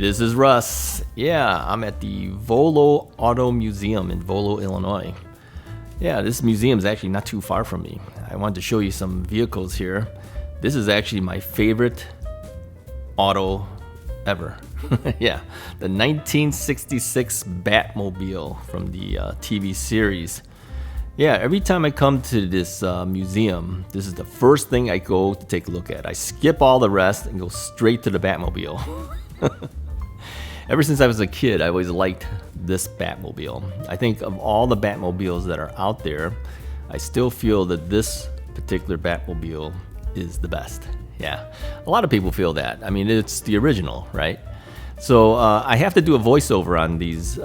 this is Russ. Yeah, I'm at the Volo Auto Museum in Volo, Illinois. Yeah, this museum is actually not too far from me. I wanted to show you some vehicles here. This is actually my favorite auto ever. Yeah, the 1966 Batmobile from the TV series. Yeah, every time I come to this museum, this is the first thing I go to take a look at. I skip all the rest and go straight to the Batmobile. Ever since I was a kid, I always liked this Batmobile. I think of all the Batmobiles that are out there, I still feel that this particular Batmobile is the best. Yeah, a lot of people feel that. I mean, it's the original, right? So I have to do a voiceover on these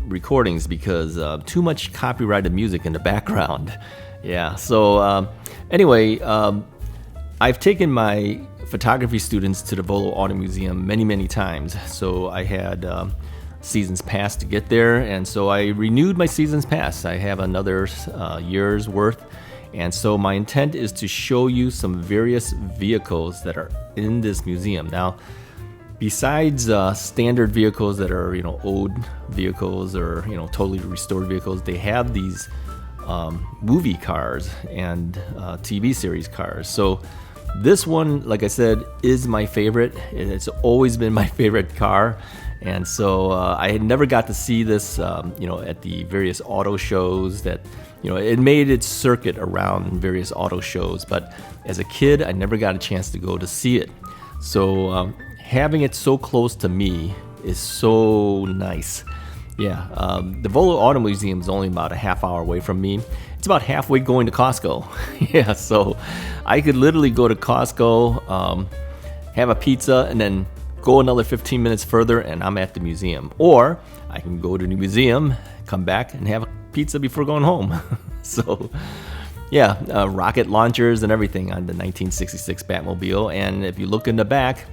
recordings because too much copyrighted music in the background. Yeah, so anyway, I've taken my photography students to the Volo Auto Museum many times. So I had seasons pass to get there, and so I renewed my seasons pass. I have another year's worth, and so my intent is to show you some various vehicles that are in this museum. Now, besides standard vehicles that are, old vehicles or, totally restored vehicles, they have these movie cars and TV series cars. So this one, like I said, is my favorite. It's always been my favorite car. And so I had never got to see this, at the various auto shows that, it made its circuit around various auto shows. But as a kid, I never got a chance to go to see it. So having it so close to me is so nice. Yeah, the Volo Auto Museum is only about a half hour away from me. It's about halfway going to Costco. Yeah, so I could literally go to Costco, have a pizza, and then go another 15 minutes further, and I'm at the museum. Or I can go to the museum, come back, and have a pizza before going home. So, yeah, rocket launchers and everything on the 1966 Batmobile. And if you look in the back,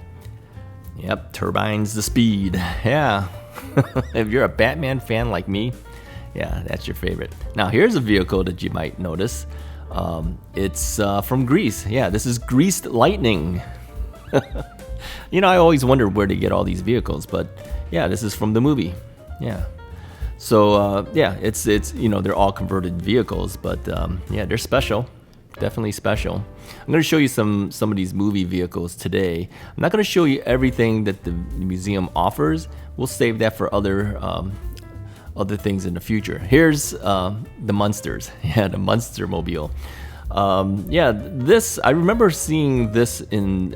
yep, turbines the speed. Yeah. If you're a Batman fan like me, yeah, that's your favorite. Now, here's a vehicle that you might notice. It's from Greece. Yeah, this is Greased Lightning. I always wondered where to get all these vehicles, but yeah, this is from the movie. Yeah. So, yeah, it's they're all converted vehicles, but yeah, they're special. Definitely special. I'm going to show you some of these movie vehicles today. I'm not going to show you everything that the museum offers. We'll save that for other things in the future. Here's the Munsters. Yeah, the Munster Mobile. Yeah, this, I remember seeing this in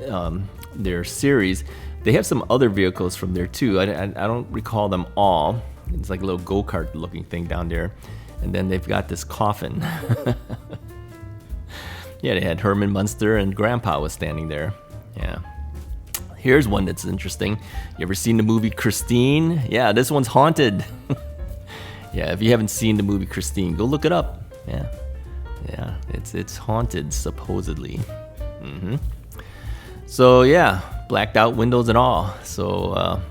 their series. They have some other vehicles from there too. I don't recall them all. It's like a little go-kart looking thing down there. And then they've got this coffin. Yeah, they had Herman Munster and Grandpa was standing there. Yeah. Here's one that's interesting. You ever seen the movie Christine? Yeah, this one's haunted. Yeah, if you haven't seen the movie Christine, go look it up. Yeah. Yeah, it's haunted, supposedly. So, yeah, blacked out windows and all. So,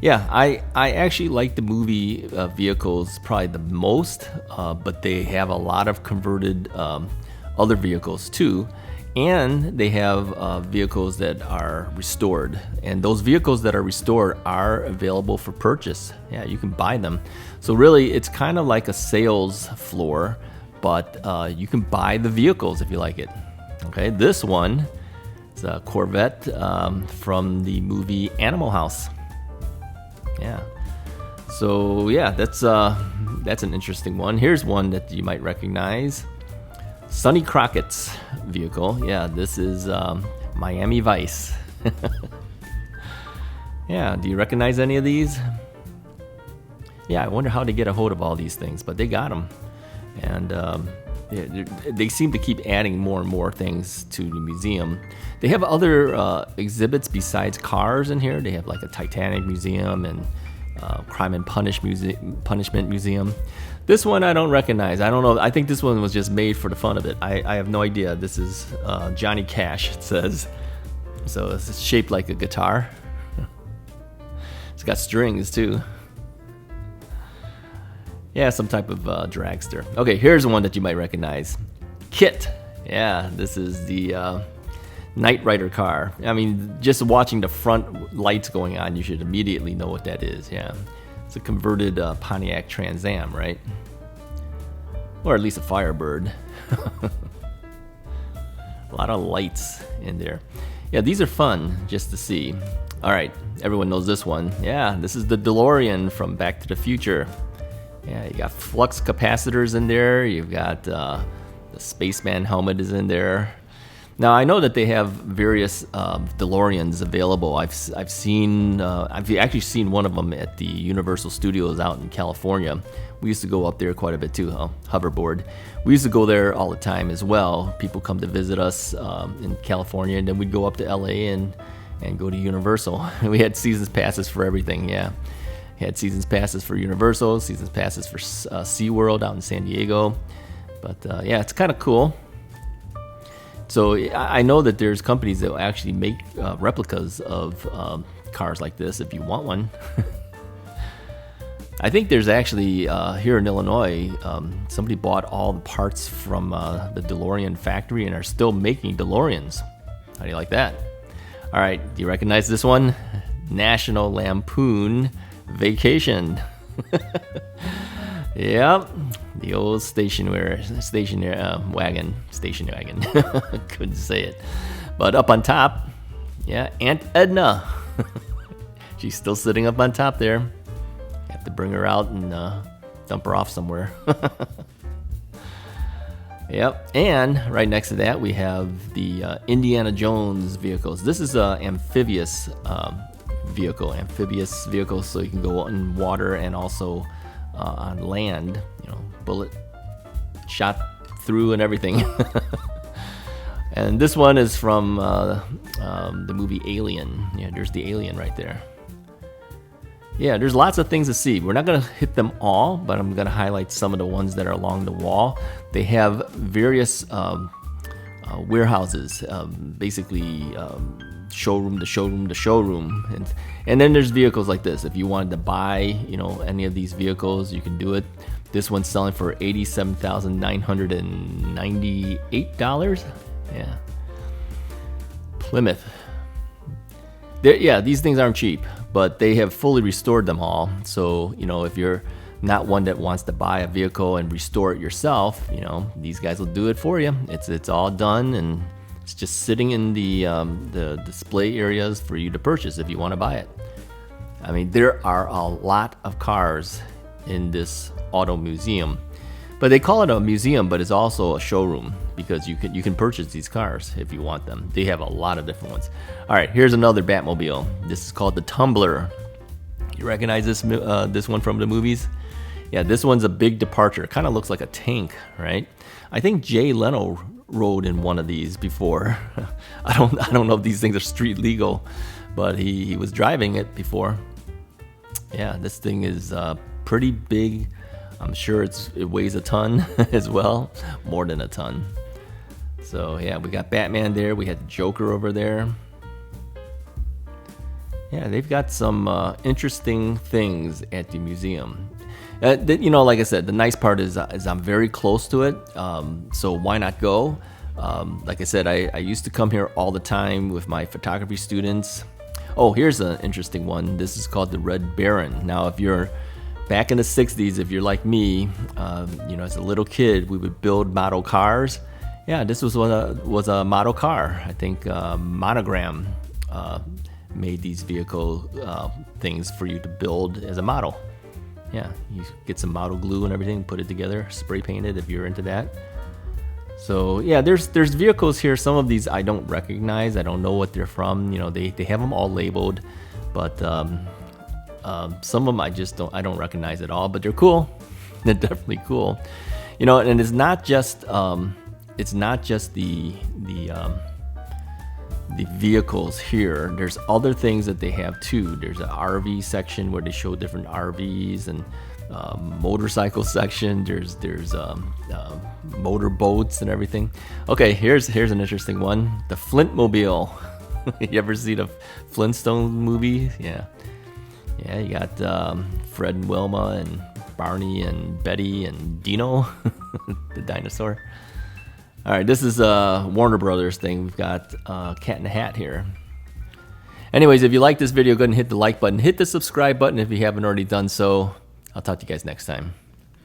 yeah, I actually like the movie vehicles probably the most, but they have a lot of converted other vehicles too, and they have vehicles that are restored, and those vehicles that are restored are available for purchase. Yeah, you can buy them. So really, it's kind of like a sales floor, but you can buy the vehicles if you like it. Okay, this one is a Corvette from the movie Animal House. Yeah. So yeah, that's an interesting one. Here's one that you might recognize. Sonny Crockett's vehicle. Yeah, this is Miami Vice. Yeah, do you recognize any of these? Yeah, I wonder how they get a hold of all these things, but they got them. And yeah, they seem to keep adding more and more things to the museum. They have other exhibits besides cars in here. They have like a Titanic museum and Crime and Punishment Museum. This one I don't recognize. I don't know. I think this one was just made for the fun of it. I have no idea. This is Johnny Cash, it says. So it's shaped like a guitar. It's got strings too. Yeah, some type of dragster. Okay, here's one that you might recognize. Kit. Yeah, this is the Knight Rider car. I mean, just watching the front lights going on, you should immediately know what that is. Yeah, it's a converted Pontiac Trans Am, right? Or at least a Firebird. A lot of lights in there. Yeah, these are fun just to see. All right, everyone knows this one. Yeah, this is the DeLorean from Back to the Future. Yeah, you got flux capacitors in there. You've got the spaceman helmet is in there. Now I know that they have various DeLoreans available. I've actually seen one of them at the Universal Studios out in California. We used to go up there quite a bit too, hoverboard. We used to go there all the time as well. People come to visit us in California, and then we'd go up to LA and go to Universal. We had seasons passes for everything. Yeah, had seasons passes for Universal, seasons passes for SeaWorld out in San Diego. But yeah, it's kind of cool. So I know that there's companies that will actually make replicas of cars like this if you want one. I think there's actually, here in Illinois, somebody bought all the parts from the DeLorean factory and are still making DeLoreans. How do you like that? All right, do you recognize this one? National Lampoon Vacation. Yep, the old station wagon. Couldn't say it. But up on top, yeah, Aunt Edna. She's still sitting up on top there. Have to bring her out and dump her off somewhere. Yep, and right next to that we have the Indiana Jones vehicles. This is an amphibious vehicle, so you can go on water and also on land. You know, bullet shot through and everything. And this one is from the movie Alien. Yeah, there's the alien right there. Yeah, there's lots of things to see. We're not going to hit them all, but I'm going to highlight some of the ones that are along the wall. They have various warehouses, basically showroom to showroom to showroom. And then there's vehicles like this. If you wanted to buy, you know, any of these vehicles, you can do it. This one's selling for $87,998. Yeah. Plymouth. Yeah, these things aren't cheap, but they have fully restored them all. So, you know, if you're not one that wants to buy a vehicle and restore it yourself, you know, these guys will do it for you. It's all done, and it's just sitting in the display areas for you to purchase if you want to buy it. I mean, there are a lot of cars in this auto museum, but they call it a museum, but it's also a showroom because you can purchase these cars if you want them. They have a lot of different ones. All right, here's another Batmobile. This is called the Tumbler. You recognize this one from the movies? Yeah, this one's a big departure. It kind of looks like a tank, right? I think Jay Leno rode in one of these before. I don't know if these things are street legal, but he was driving it before. Yeah, this thing is pretty big. I'm sure it weighs a ton as well, more than a ton. So yeah, we got Batman there. We had the Joker over there. Yeah, they've got some interesting things at the museum. You know, like I said, the nice part is I'm very close to it, so why not go? Like I said, I used to come here all the time with my photography students. Oh, here's an interesting one. This is called the Red Baron. Now, if you're back in the 60s, if you're like me, you know, as a little kid, we would build model cars. Yeah, this was a model car. I think Monogram made these vehicle things for you to build as a model. Yeah, you get some model glue and everything, put it together, spray paint it if you're into that. So yeah, there's vehicles here. Some of these I don't recognize. I don't know what they're from. You know, they have them all labeled, but some of them I don't recognize at all. But they're cool. They're definitely cool. You know, and it's not just the vehicles here. There's other things that they have too. There's an RV section where they show different RVs, and motorcycle section. There's motor boats and everything. Okay, here's an interesting one. The Flintmobile. You ever see the Flintstone movie? Yeah, you got Fred and Wilma and Barney and Betty and Dino, the dinosaur. All right, this is a Warner Brothers thing. We've got Cat in a Hat here. Anyways, if you like this video, go ahead and hit the like button. Hit the subscribe button if you haven't already done so. I'll talk to you guys next time.